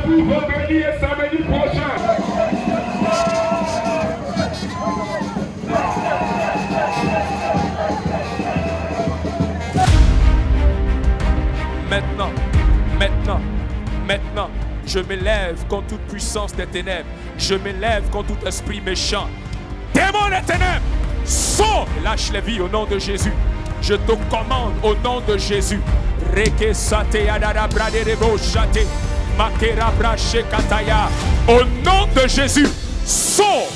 Rendez-vous vendredi et samedi prochain. Maintenant, je m'élève contre toute puissance des ténèbres. Je m'élève contre tout esprit méchant. Démons des ténèbres, sors et lâche les vies au nom de Jésus. Je te commande au nom de Jésus. Au nom de Jésus, sors.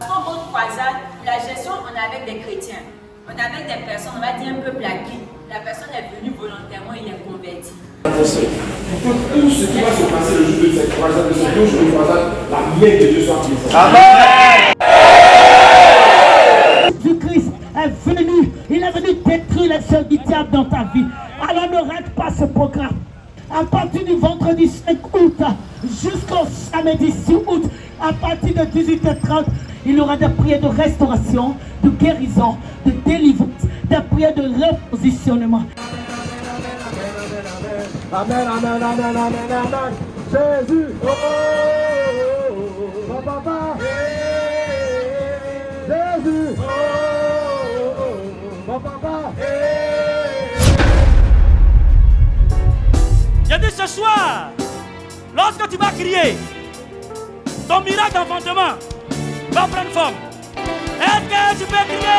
Dans votre croisade, la gestion, on est avec des chrétiens. On est avec des personnes, on va dire un peu plaquées. La personne est venue volontairement, il est converti. Tout ce qui va se passer le jour de cette croisade, de ce jour de croisade, la main de Dieu soit présente. Amen. Jésus-Christ est venu, il est venu détruire les œuvres du diable dans ta vie. Alors ne rate pas ce programme. À partir du vendredi 5 août jusqu'au samedi 6 août, à partir de 18h30, il y aura des prières de restauration, de guérison, de délivrance, des prières de repositionnement. Amen, amen, amen, amen, amen. Jésus, oh, papa, Jésus, oh, papa. J'ai dit ce soir, lorsque tu vas crier, ton miracle d'enfantement va prendre forme. Est-ce que tu peux crier?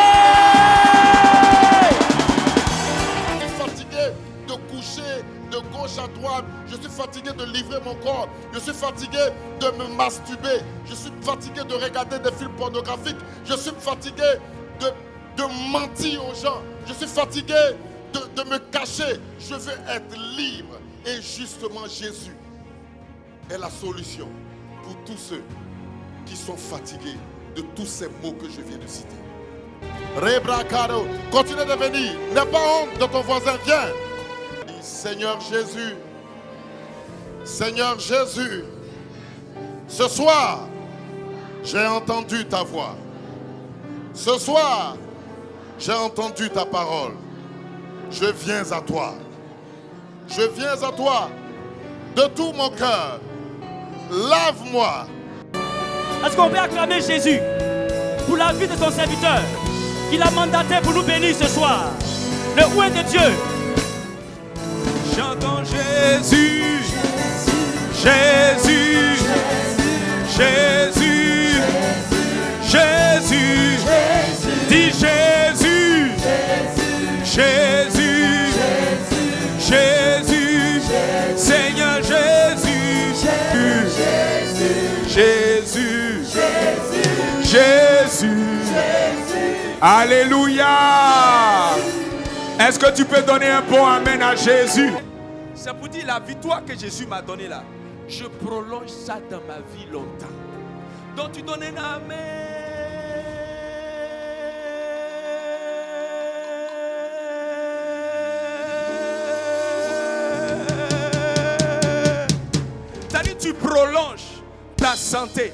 Je suis fatigué de coucher de gauche à droite. Je suis fatigué de livrer mon corps. Je suis fatigué de me masturber. Je suis fatigué de regarder des films pornographiques. Je suis fatigué de mentir aux gens. Je suis fatigué de me cacher. Je veux être libre. Et justement, Jésus est la solution pour tous ceux qui sont fatigués de tous ces mots que je viens de citer. Rebracado, continue de venir. N'aie pas honte de ton voisin, viens. Seigneur Jésus, Seigneur Jésus, ce soir, j'ai entendu ta voix. Ce soir, j'ai entendu ta parole. Je viens à toi. Je viens à toi de tout mon cœur. Lave-moi. Est-ce qu'on peut acclamer Jésus pour la vie de son serviteur qu'il a mandaté pour nous bénir ce soir? Le roi de Dieu. J'entends Jésus, Jésus, Jésus, Jésus, dis Jésus, Jésus, Jésus, Seigneur Jésus, Jésus, Jésus, Alléluia. Est-ce que tu peux donner un bon amen à Jésus? C'est pour dire la victoire que Jésus m'a donnée là. Je prolonge ça dans ma vie longtemps. Donc tu donnes un amen. C'est-à-dire tu prolonges ta santé.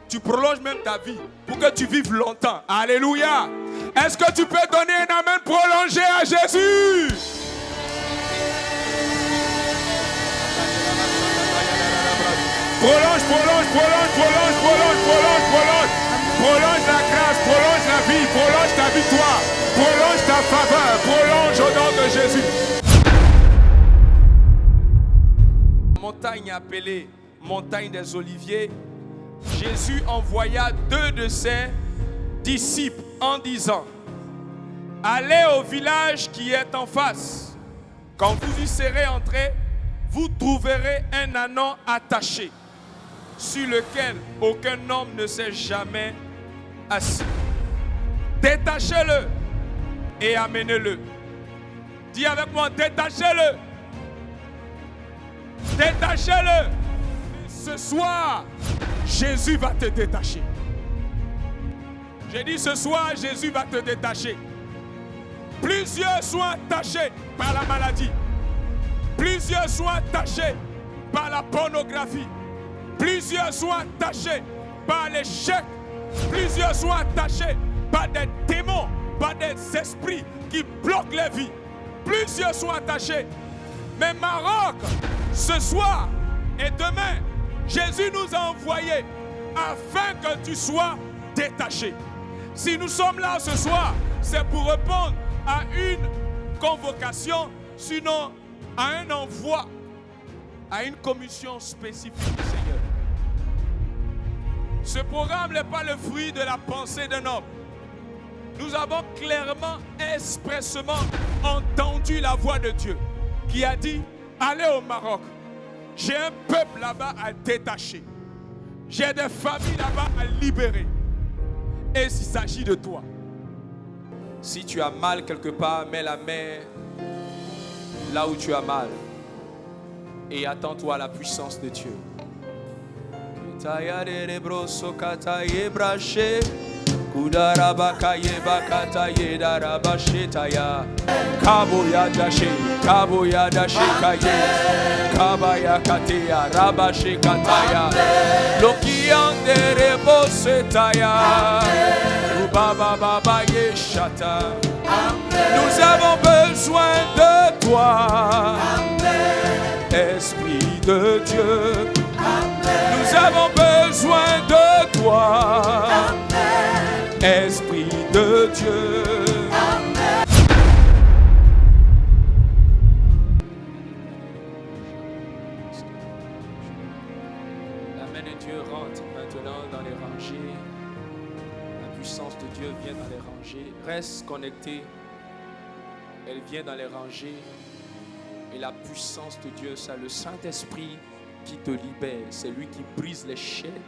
Tu prolonges même ta vie pour que tu vives longtemps. Alléluia. Est-ce que tu peux donner un amen prolongé à Jésus? Prolonge, prolonge, prolonge, prolonge, prolonge, prolonge, prolonge. Prolonge la grâce, prolonge la vie, prolonge ta victoire, prolonge ta faveur, prolonge au nom de Jésus. Montagne appelée Montagne des Oliviers, Jésus envoya 2 de ses disciples en disant: allez au village qui est en face. Quand vous y serez entrés, vous trouverez un ânon attaché, sur lequel aucun homme ne s'est jamais assis. Détachez-le et amenez-le. Dis avec moi, détachez-le. Détachez-le. Ce soir, Jésus va te détacher. J'ai dit ce soir, Jésus va te détacher. Plusieurs sont attachés par la maladie. Plusieurs sont attachés par la pornographie. Plusieurs sont attachés par l'échec. Plusieurs sont attachés par des démons par des esprits qui bloquent les vies. Plusieurs sont attachés. Mais Maroc, ce soir et demain, Jésus nous a envoyés afin que tu sois détaché. Si nous sommes là ce soir, c'est pour répondre à une convocation, sinon à un envoi, à une commission spécifique du Seigneur. Ce programme n'est pas le fruit de la pensée d'un homme. Nous avons clairement, expressément entendu la voix de Dieu qui a dit, allez au Maroc. J'ai un peuple là-bas à détacher. J'ai des familles là-bas à libérer. Et s'il s'agit de toi, si tu as mal quelque part, mets la main là où tu as mal. Et attends-toi à la puissance de Dieu. Kaboya dashe kaye, kabaya kateya, rabashe kataya, lokiande rebo setaya, ubaba baba yeshata. Nous avons besoin de toi, Esprit de Dieu. Nous avons besoin de toi, Esprit de Dieu. Dieu rentre maintenant dans les rangées. La puissance de Dieu vient dans les rangées. Reste connecté. Elle vient dans les rangées. Et la puissance de Dieu, c'est le Saint-Esprit qui te libère. C'est lui qui brise les chaînes,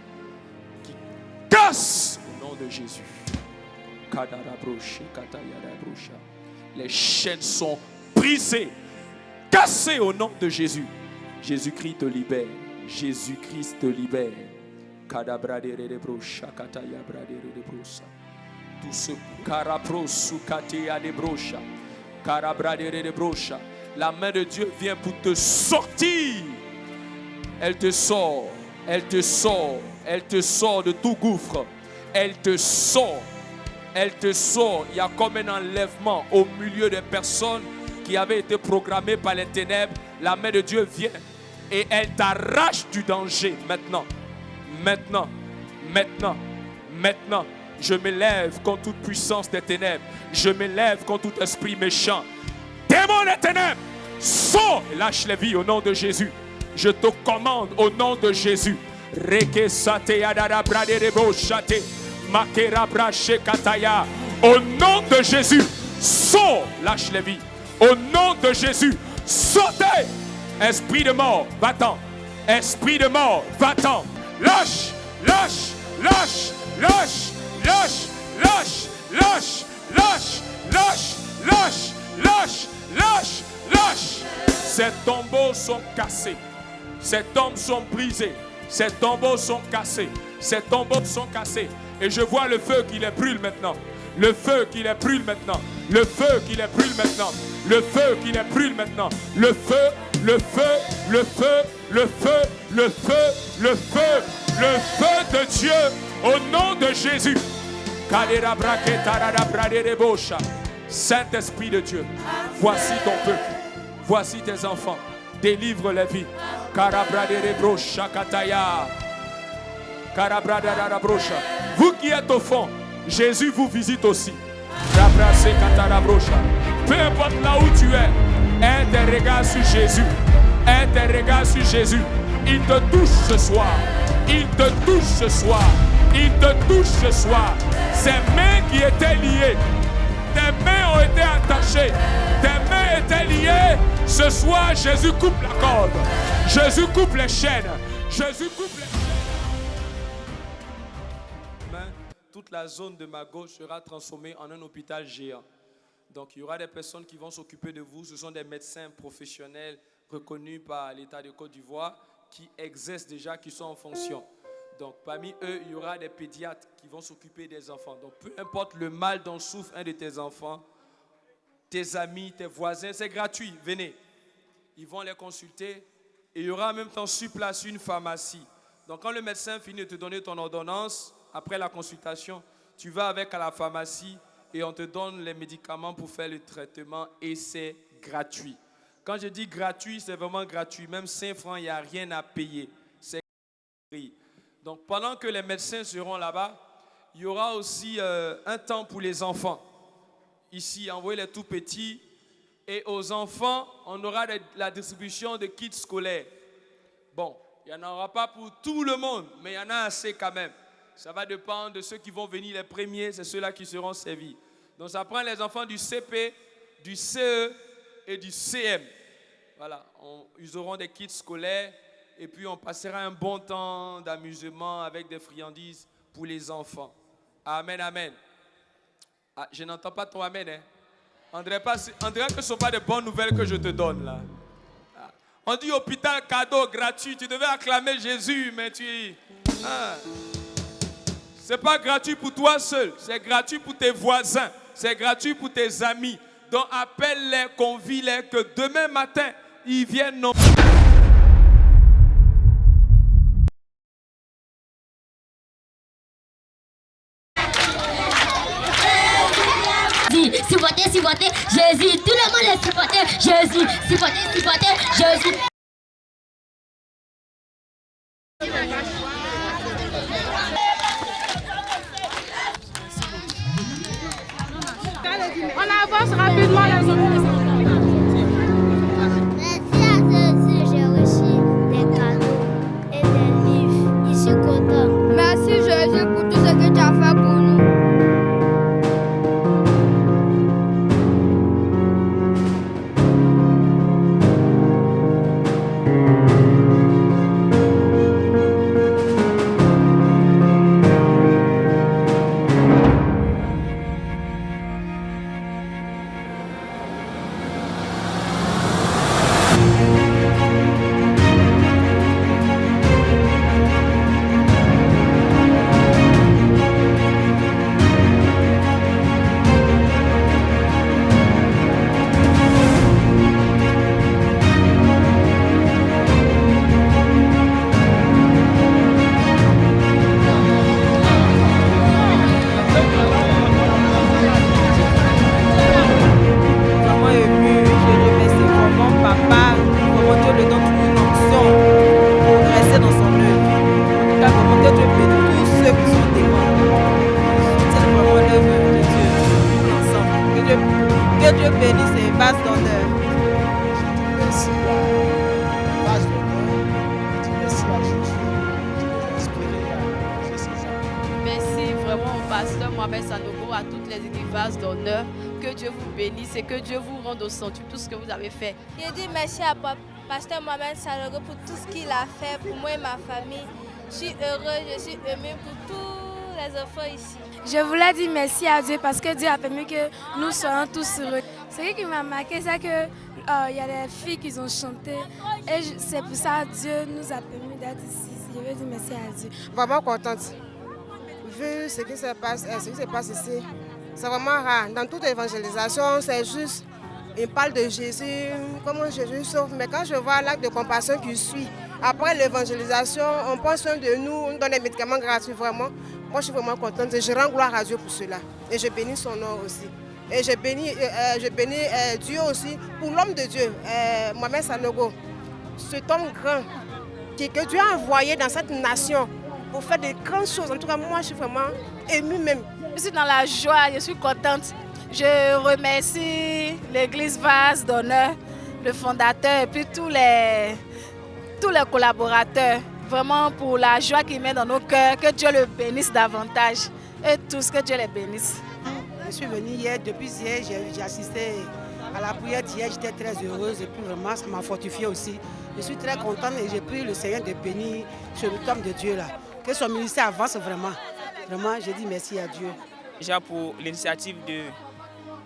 qui casse au nom de Jésus. Les chaînes sont brisées, cassées au nom de Jésus. Jésus-Christ te libère. Jésus-Christ te libère. Tout ce la main de Dieu vient pour te sortir. Elle te sort, elle te sort, elle te sort de tout gouffre. Elle te sort, elle te sort. Il y a comme un enlèvement au milieu des personnes qui avaient été programmées par les ténèbres. La main de Dieu vient et elle t'arrache du danger maintenant. Maintenant, maintenant, maintenant. Je m'élève contre toute puissance des ténèbres. Je m'élève contre tout esprit méchant. Démon des ténèbres, sors et lâche les vies au nom de Jésus. Je te commande au nom de Jésus. Au nom de Jésus, sors, lâche les vies. Au nom de Jésus, sautez. Esprit de mort, va-t'en. Esprit de mort, va-t'en. Lâche, lâche, lâche, lâche, lâche, lâche, lâche, lâche, lâche, lâche, lâche, lâche, lâche. Ces tombeaux sont cassés. Ces tombes sont brisées. Ces tombeaux sont cassés. Ces tombeaux sont cassés. Et je vois le feu qui les brûle maintenant. Le feu qui les brûle maintenant. Le feu qui les brûle maintenant. Le feu qui les brûle maintenant. Le feu, le feu, le feu, le feu, le feu, le feu, le feu de Dieu au nom de Jésus. Saint-Esprit de Dieu, voici ton peuple. Voici tes enfants. Délivre les vies. Vous qui êtes au fond, Jésus vous visite aussi. Peu importe là où tu es, aie tes regards sur Jésus. Aie tes regards sur Jésus. Il te touche ce soir. Il te touche ce soir. Il te touche ce soir. Ces mains qui étaient liées, tes mains ont été attachées. Tes mains étaient liées. Ce soir, Jésus coupe la corde. Jésus coupe les chaînes. Jésus coupe les chaînes. Toute la zone de ma gauche sera transformée en un hôpital géant. Donc, il y aura des personnes qui vont s'occuper de vous. Ce sont des médecins professionnels reconnus par l'État de Côte d'Ivoire qui exercent déjà, qui sont en fonction. Donc, parmi eux, il y aura des pédiatres qui vont s'occuper des enfants. Donc, peu importe le mal dont souffre un de tes enfants, tes amis, tes voisins, c'est gratuit. Venez. Ils vont les consulter. Et il y aura en même temps sur place une pharmacie. Donc, quand le médecin finit de te donner ton ordonnance, après la consultation, tu vas avec à la pharmacie et on te donne les médicaments pour faire le traitement et c'est gratuit. Quand je dis gratuit, c'est vraiment gratuit. Même 5 francs, il n'y a rien à payer. C'est gratuit. Donc pendant que les médecins seront là-bas, il y aura aussi un temps pour les enfants. Ici, envoyez les tout petits. Et aux enfants, on aura la distribution de kits scolaires. Bon, il n'y en aura pas pour tout le monde, mais il y en a assez quand même. Ça va dépendre de ceux qui vont venir les premiers, c'est ceux-là qui seront servis. Donc ça prend les enfants du CP, du CE et du CM. Voilà, ils auront des kits scolaires et puis on passera un bon temps d'amusement avec des friandises pour les enfants. Amen, amen. Ah, je n'entends pas ton amen, hein. On dirait que ce ne sont pas de bonnes nouvelles que je te donne là. Ah. On dit hôpital cadeau gratuit, tu devais acclamer Jésus, mais tu... Ah. Ce n'est pas gratuit pour toi seul, c'est gratuit pour tes voisins, c'est gratuit pour tes amis. Donc appelle-les, convie-les que demain matin, ils viennent non. Supporter Jésus, tout le monde est supporter Jésus, supporter Jésus. On avance rapidement les hommes. Merci à Jésus, j'ai reçu des cadeaux et des livres. Je suis content. Merci Jésus pour tout ce que tu as fait pour nous. Que Dieu bénisse ces vases d'honneur. Merci à vase d'honneur. Merci à Jésus qui nous a inspiré à poser ces actes. Merci vraiment au pasteur Mohamed Sanogo, à toutes les équipes vases d'honneur. Que Dieu vous bénisse et que Dieu vous rende au centre tout ce que vous avez fait. Je dis merci à pasteur Mohamed Sanogo pour tout ce qu'il a fait pour moi et ma famille. Je suis heureux, je suis ému pour tous les enfants ici. Je voulais dire merci à Dieu parce que Dieu a permis que nous soyons tous heureux. Ce qui m'a marqué, c'est qu'il y a des filles qui ont chanté et c'est pour ça que Dieu nous a permis d'être ici. Je veux dire merci à Dieu. Vraiment contente. Vu ce qui se passe ici, c'est vraiment rare. Dans toute évangélisation, c'est juste, il parle de Jésus, comment Jésus sauve. Mais quand je vois l'acte de compassion qui suit, après l'évangélisation, on prend soin de nous, on donne des médicaments gratuits, vraiment. Moi, je suis vraiment contente et je rends gloire à Dieu pour cela. Et je bénis son nom aussi. Et je bénis Dieu aussi pour l'homme de Dieu, Mohamed Sanogo. Cet homme grand que Dieu a envoyé dans cette nation pour faire de grandes choses. En tout cas, moi, je suis vraiment émue même. Je suis dans la joie, je suis contente. Je remercie l'église Vase d'honneur, le fondateur et puis tous les collaborateurs. Vraiment pour la joie qu'il met dans nos cœurs, que Dieu le bénisse davantage et tous, que Dieu les bénisse. Je suis venue hier, depuis hier, j'ai assisté à la prière d'hier, j'étais très heureuse et puis vraiment ça m'a fortifiée aussi. Je suis très contente et j'ai prié le Seigneur de bénir ce homme de Dieu là. Que son ministère avance vraiment. Vraiment, je dis merci à Dieu. Déjà pour l'initiative de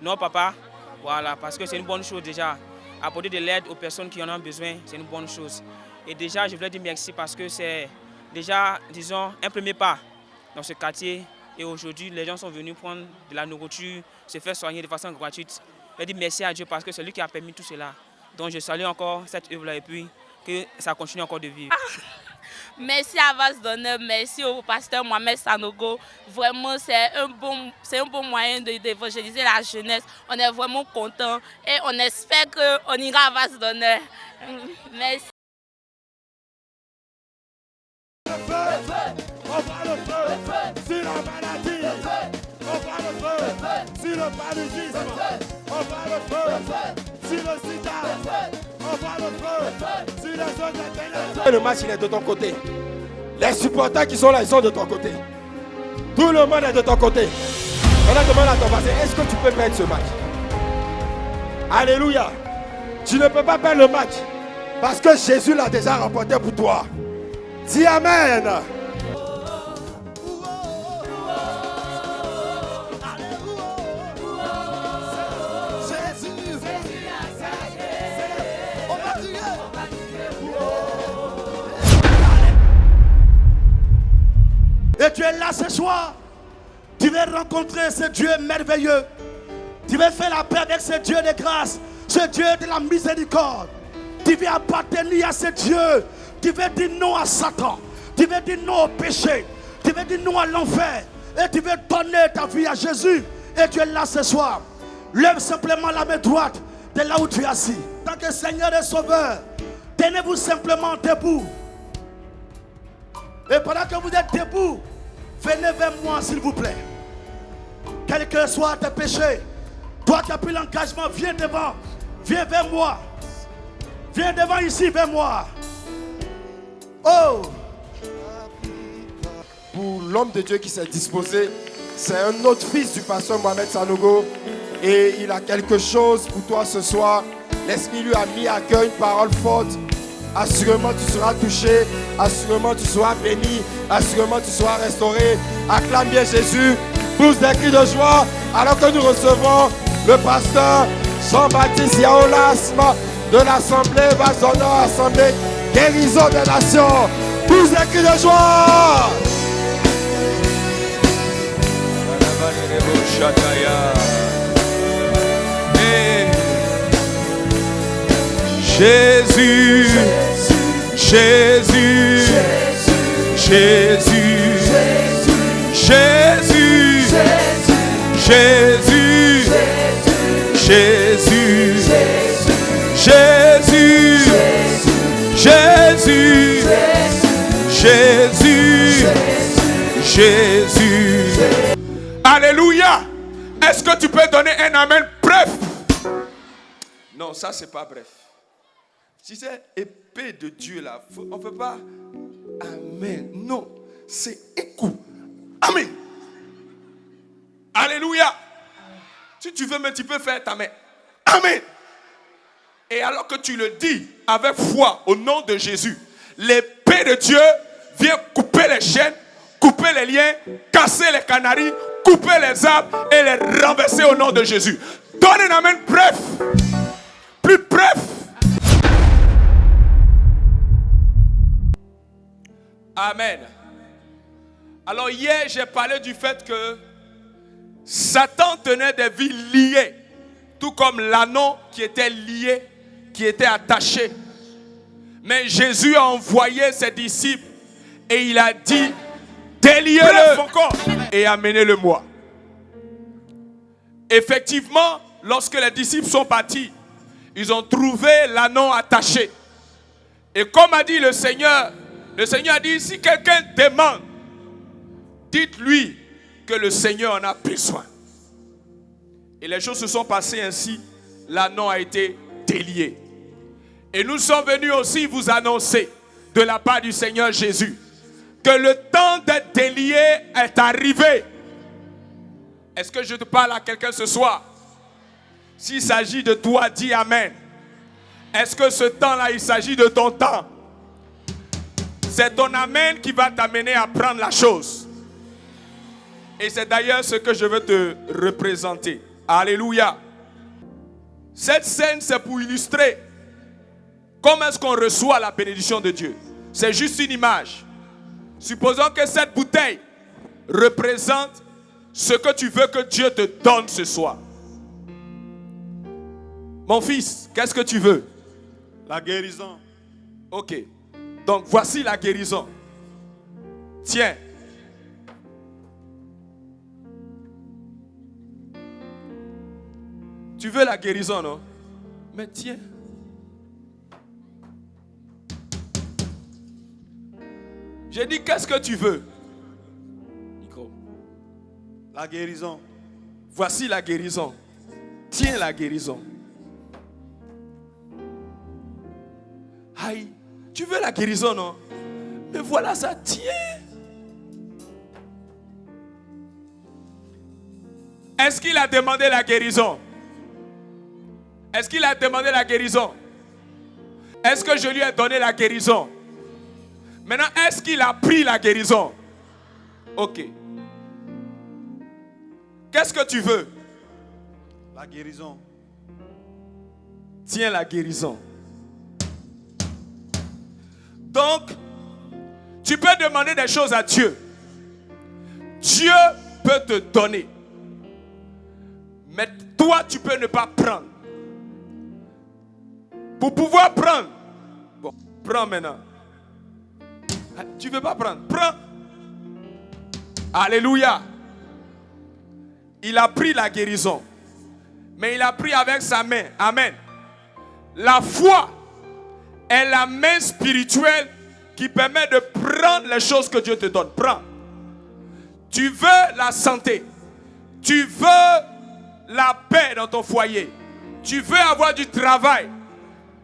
nos papas, voilà, parce que c'est une bonne chose déjà. Apporter de l'aide aux personnes qui en ont besoin, c'est une bonne chose. Et déjà, je voulais dire merci parce que c'est déjà, disons, un premier pas dans ce quartier. Et aujourd'hui, les gens sont venus prendre de la nourriture, se faire soigner de façon gratuite. Je veux dire merci à Dieu parce que c'est lui qui a permis tout cela. Donc je salue encore cette œuvre-là et puis que ça continue encore de vivre. Merci à Vase d'Honneur, merci au pasteur Mohamed Sanogo. Vraiment, c'est un bon moyen d'évangéliser la jeunesse. On est vraiment contents et on espère qu'on ira à Vase d'Honneur. Merci. On va le feu sur la maladie. On va le feu sur le paludisme. On va le feu sur le sida. On va le feu sur les zones de ténèbres. Le match, il est de ton côté. Les supporters qui sont là, ils sont de ton côté. Tout le monde est de ton côté. On a demandé à ton voisin, est-ce que tu peux perdre ce match? Alléluia. Tu ne peux pas perdre le match. Parce que Jésus l'a déjà remporté pour toi. Dis Amen. Et tu es là ce soir. Tu veux rencontrer ce Dieu merveilleux. Tu veux faire la paix avec ce Dieu de grâce, ce Dieu de la miséricorde. Tu veux appartenir à ce Dieu. Tu veux dire non à Satan. Tu veux dire non au péché. Tu veux dire non à l'enfer. Et tu veux donner ta vie à Jésus. Et tu es là ce soir. Lève simplement la main droite de là où tu es assis. Tant que Seigneur et Sauveur, tenez-vous simplement debout. Et pendant que vous êtes debout, venez vers moi s'il vous plaît. Quels que soient tes péchés, toi qui as pris l'engagement, viens devant. Viens vers moi. Viens devant ici, vers moi. Oh! Pour l'homme de Dieu qui s'est disposé, c'est un autre fils du pasteur Mohamed Sanogo. Et il a quelque chose pour toi ce soir. L'Esprit lui a mis à cœur une parole forte. Assurément tu seras touché. Assurément tu seras béni. Assurément tu seras restauré. Acclame bien Jésus. Pousse des cris de joie. Alors que nous recevons le pasteur Jean-Baptiste Yaolasme de l'Assemblée Vase d'Honneur, Assemblée Guérison des Nations. Pousse des cris de joie. Jésus, Jésus, Jésus, Jésus, Jésus, Jésus, Jésus, Jésus, Jésus, Jésus. Alléluia. Est-ce que tu peux donner un amen bref? Non, ça c'est pas bref. Si c'est épée de Dieu là, on ne peut pas. Amen. Non, c'est écoute. Amen. Alléluia. Si tu veux, mais tu peux faire ta main. Amen. Et alors que tu le dis avec foi au nom de Jésus, l'épée de Dieu vient couper les chaînes, couper les liens, casser les canaries, couper les arbres et les renverser au nom de Jésus. Donne un amen bref. Plus bref. Amen. Alors hier, j'ai parlé du fait que Satan tenait des vies liées, tout comme l'anneau qui était lié, qui était attaché. Mais Jésus a envoyé ses disciples et il a dit, déliez-le et amenez-le-moi. Effectivement, lorsque les disciples sont partis, ils ont trouvé l'anneau attaché. Et comme a dit le Seigneur a dit, si quelqu'un demande, dites-lui que le Seigneur en a besoin. Et les choses se sont passées ainsi. L'anneau a été délié. Et nous sommes venus aussi vous annoncer de la part du Seigneur Jésus que le temps d'être délié est arrivé. Est-ce que je te parle à quelqu'un ce soir? S'il s'agit de toi, dis Amen. Est-ce que ce temps-là, il s'agit de ton temps? C'est ton Amen qui va t'amener à prendre la chose. Et c'est d'ailleurs ce que je veux te représenter. Alléluia. Cette scène, c'est pour illustrer comment est-ce qu'on reçoit la bénédiction de Dieu. C'est juste une image. Supposons que cette bouteille représente ce que tu veux que Dieu te donne ce soir. Mon fils, qu'est-ce que tu veux? La guérison. Ok. Donc voici la guérison. Tiens. Tu veux la guérison, non? Mais tiens. J'ai dit, qu'est-ce que tu veux? Micro. La guérison. Voici la guérison. Tiens la guérison. Aïe, tu veux la guérison, non? Mais voilà ça, tiens. Est-ce qu'il a demandé la guérison? Est-ce qu'il a demandé la guérison? Est-ce que je lui ai donné la guérison? Maintenant, est-ce qu'il a pris la guérison? Ok. Qu'est-ce que tu veux? La guérison. Tiens la guérison. Donc, tu peux demander des choses à Dieu. Dieu peut te donner. Mais toi, tu peux ne pas prendre. Pour pouvoir prendre. Bon, prends maintenant. Tu ne veux pas prendre? Prends. Alléluia. Il a pris la guérison. Mais il a pris avec sa main. Amen. La foi est la main spirituelle qui permet de prendre les choses que Dieu te donne. Prends. Tu veux la santé. Tu veux la paix dans ton foyer. Tu veux avoir du travail.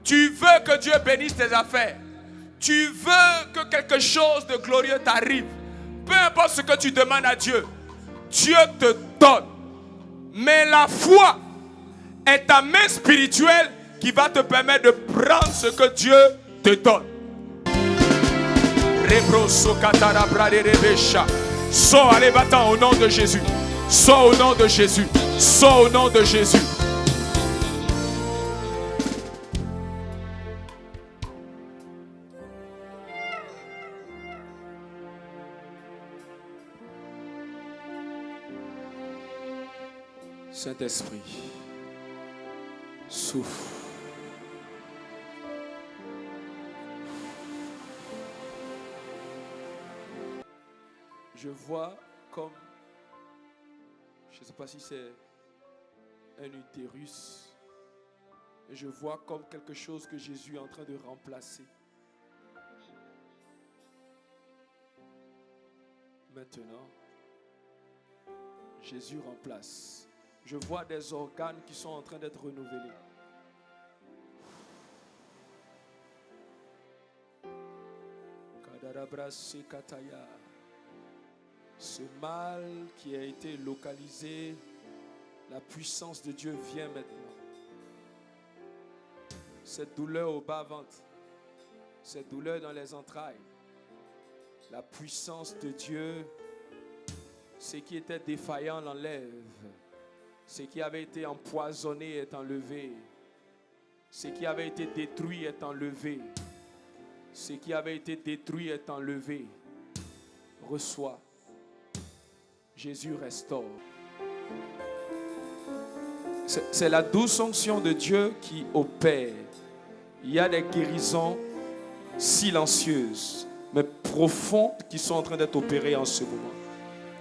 Tu veux que Dieu bénisse tes affaires. Tu veux que quelque chose de glorieux t'arrive. Peu importe ce que tu demandes à Dieu, Dieu te donne. Mais la foi est ta main spirituelle qui va te permettre de prendre ce que Dieu te donne. Sors, allez, va-t'en au nom de Jésus. Sors au nom de Jésus. Sors au nom de Jésus. Saint-Esprit, souffle. Je vois comme, je ne sais pas si c'est un utérus, et je vois comme quelque chose que Jésus est en train de remplacer. Maintenant, Jésus remplace. Je vois des organes qui sont en train d'être renouvelés. Ce mal qui a été localisé, la puissance de Dieu vient maintenant. Cette douleur au bas-ventre, cette douleur dans les entrailles, la puissance de Dieu, ce qui était défaillant l'enlève. Ce qui avait été empoisonné est enlevé. Ce qui avait été détruit est enlevé. Ce qui avait été détruit est enlevé. Reçois. Jésus restaure. C'est la douce onction de Dieu qui opère. Il y a des guérisons silencieuses, mais profondes qui sont en train d'être opérées en ce moment.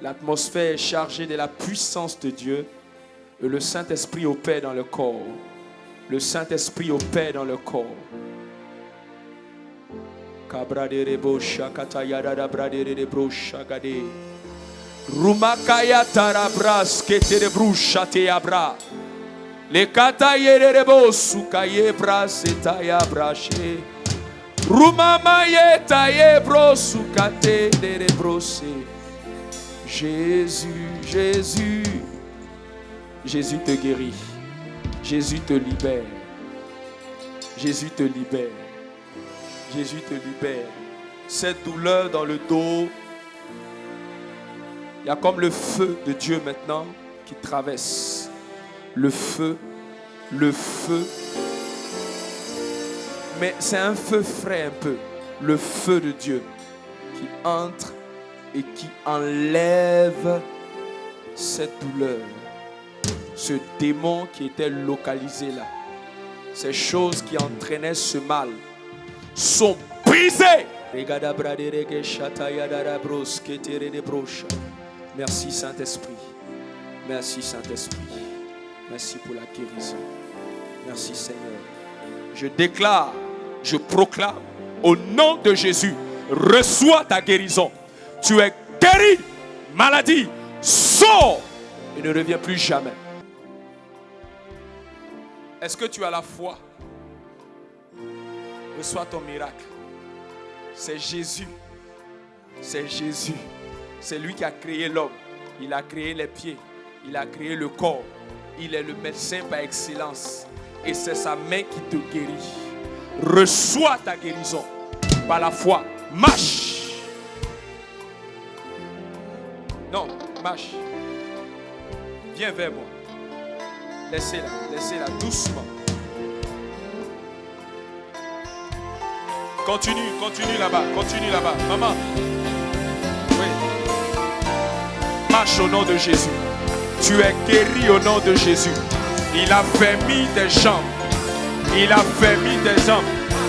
L'atmosphère est chargée de la puissance de Dieu. Et le Saint-Esprit opère dans le corps. Le Saint-Esprit opère dans le corps. Rumakaya tarabras keterebrusha teabra. Le katayerebo sukaye brasetaya brache. Rumamaye tayebro sukate derebrose. Jésus, Jésus. Jésus te guérit. Jésus te libère. Jésus te libère. Jésus te libère. Cette douleur dans le dos, il y a comme le feu de Dieu maintenant qui traverse. Le feu. Mais c'est un feu frais un peu. Le feu de Dieu qui entre et qui enlève cette douleur. Ce démon qui était localisé là, ces choses qui entraînaient ce mal sont brisé. Merci Saint-Esprit. Merci Saint-Esprit. Merci pour la guérison. Merci Seigneur. Je déclare, je proclame au nom de Jésus, reçois ta guérison. Tu es guéri. Maladie, sors et ne reviens plus jamais. Est-ce que tu as la foi? Reçois ton miracle. C'est Jésus. C'est Jésus. C'est lui qui a créé l'homme. Il a créé les pieds. Il a créé le corps. Il est le médecin par excellence. Et c'est sa main qui te guérit. Reçois ta guérison par la foi. Marche. Non, marche. Viens vers moi. Laissez-la doucement. Continue là-bas, Maman. Oui. Marche au nom de Jésus. Tu es guéri au nom de Jésus. Il a fermé tes jambes. Il a fermé tes jambes.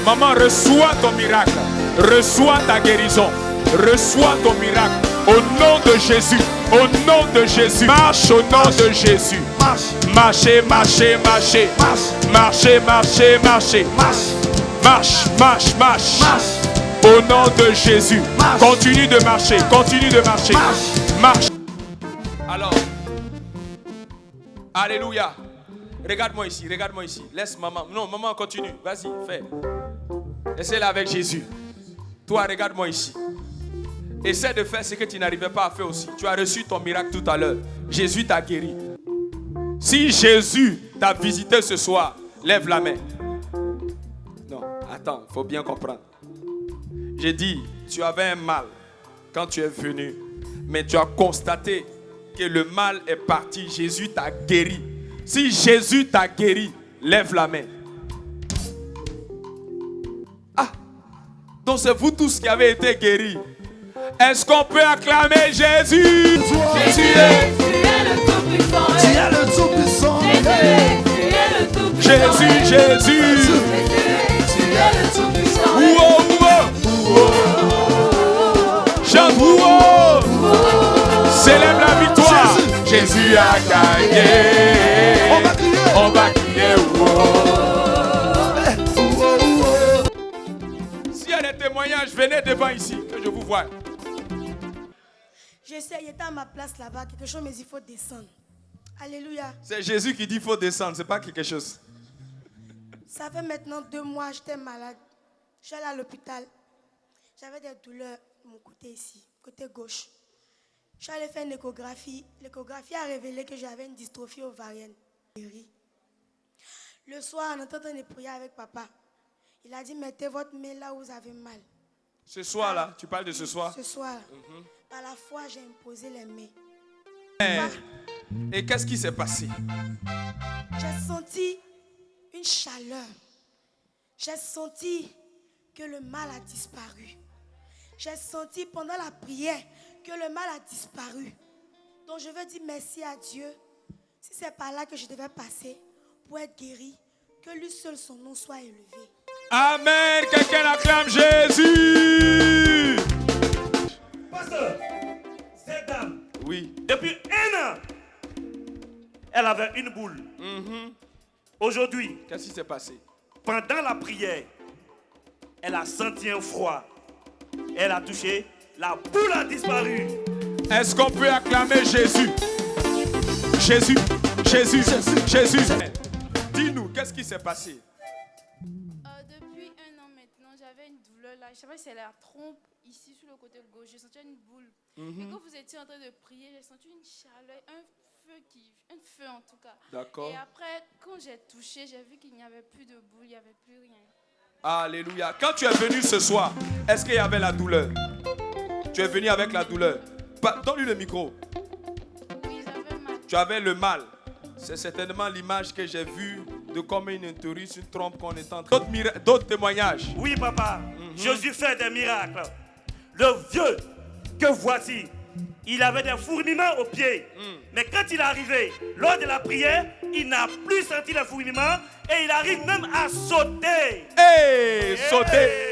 Maman, reçois ton miracle. Reçois ta guérison. Reçois ton miracle. Au nom de Jésus. Au nom de Jésus. Marche au nom de Jésus. Marchez. Marchez. Marche. Au nom de Jésus. Continue de marcher. Marche. Alors. Alléluia. Regarde-moi ici. Laisse maman. Non, maman, continue. Vas-y, fais. Essaie-la avec Jésus. Toi, regarde-moi ici. Essaie de faire ce que tu n'arrivais pas à faire aussi. Tu as reçu ton miracle tout à l'heure. Jésus t'a guéri. Si Jésus t'a visité ce soir, lève la main. Non, attends, il faut bien comprendre. J'ai dit, tu avais un mal quand tu es venu. Mais tu as constaté que le mal est parti. Jésus t'a guéri. Si Jésus t'a guéri, lève la main. Ah, donc c'est vous tous qui avez été guéris. Est-ce qu'on peut acclamer Jésus? Jésus est le Tout-Puissant. Tu es le Tout-Puissant. Jésus. Tu es le Tout-Puissant. Chante. Célèbre la victoire. Jésus a gagné. On va crier. S'il y a des témoignages, venez devant ici, que je vous voie. J'essaie, il était à ma place là-bas, quelque chose, mais il faut descendre. Alléluia. C'est Jésus qui dit qu'il faut descendre, c'est pas quelque chose. Ça fait maintenant 2 mois, j'étais malade. Je suis allée à l'hôpital. J'avais des douleurs de mon côté ici, côté gauche. Je suis allée faire une échographie. L'échographie a révélé que j'avais une dystrophie ovarienne. Le soir, en entendant de prier avec papa, il a dit, mettez votre main là où vous avez mal. Ce soir-là, tu parles de ce soir? Ce soir. Par la foi, j'ai imposé les mains. Et qu'est-ce qui s'est passé? J'ai senti une chaleur. J'ai senti que le mal a disparu. J'ai senti pendant la prière que le mal a disparu. Donc je veux dire merci à Dieu. Si c'est par là que je devais passer pour être guéri, que lui seul son nom soit élevé. Amen. Quelqu'un acclame Jésus. Pasteur, cette dame, oui, depuis 1 an, elle avait une boule. Aujourd'hui, qu'est-ce qui s'est passé? Pendant la prière, elle a senti un froid. Elle a touché, la boule a disparu. Est-ce qu'on peut acclamer Jésus? Jésus. Dis-nous, qu'est-ce qui s'est passé? Depuis 1 an maintenant, j'avais une douleur là. Je savais que c'est la trompe ici sur le côté gauche. J'ai senti une boule. Et quand vous étiez en train de prier, j'ai senti une chaleur, un feu en tout cas. D'accord. Et après, quand j'ai touché, j'ai vu qu'il n'y avait plus de boule, il n'y avait plus rien. Alléluia. Quand tu es venu ce soir, est-ce qu'il y avait la douleur? Tu es venu avec la douleur. Donne-lui le micro. Oui, j'avais mal. Tu avais le mal. C'est certainement l'image que j'ai vue de comme une utérus, une trompe qu'on est en train. D'autres témoignages. Oui, papa. Jésus fait des miracles. Le vieux que voici, il avait des fourmillements aux pieds. Mais quand il est arrivé, lors de la prière, il n'a plus senti les fourmillements et il arrive même à sauter. Sauter.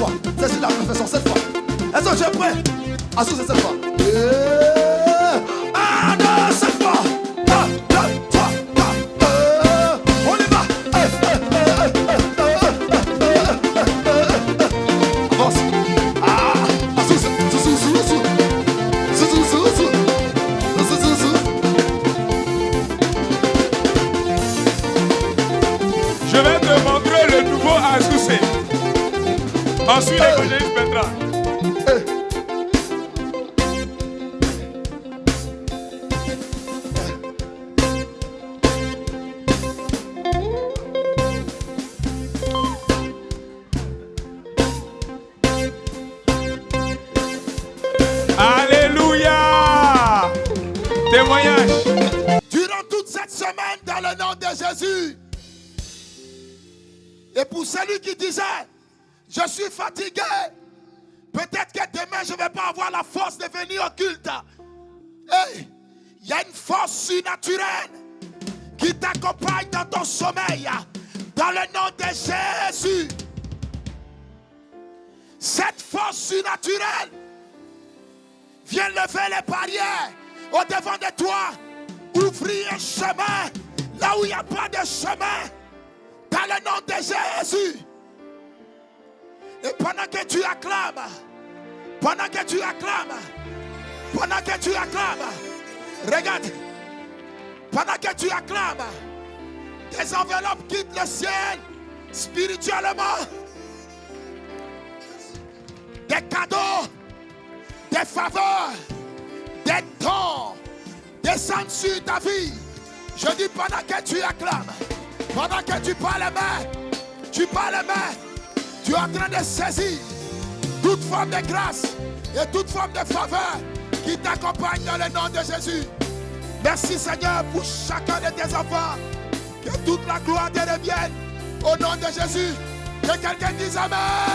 fois. C'est sur la confession, cette fois. Est-ce que tu es prêt? Assou, c'est cette fois. 1, 2, 7 fois. 1, 2, 3, 4. On y va. Avance. Je vais te montrer le nouveau Azoussé. Ensuite, l'évangéliste Petra. Alléluia. Témoignage. Durant toute cette semaine, dans le nom de Jésus. Et pour celui qui disait, je suis fatigué, peut-être que demain je ne vais pas avoir la force de venir au culte. Hey, il y a une force surnaturelle qui t'accompagne dans ton sommeil. Dans le nom de Jésus. Cette force surnaturelle vient lever les barrières au devant de toi. Ouvrir un chemin là où il n'y a pas de chemin. Dans le nom de Jésus. Et pendant que tu acclames, regarde, pendant que tu acclames, des enveloppes quittent le ciel spirituellement. Des cadeaux, des faveurs, des dons descendent sur ta vie. Je dis pendant que tu acclames. Pendant que tu parles les mains, tu es en train de saisir toute forme de grâce et toute forme de faveur qui t'accompagne dans le nom de Jésus. Merci Seigneur pour chacun de tes enfants. Que toute la gloire te revienne au nom de Jésus. Que quelqu'un dise Amen.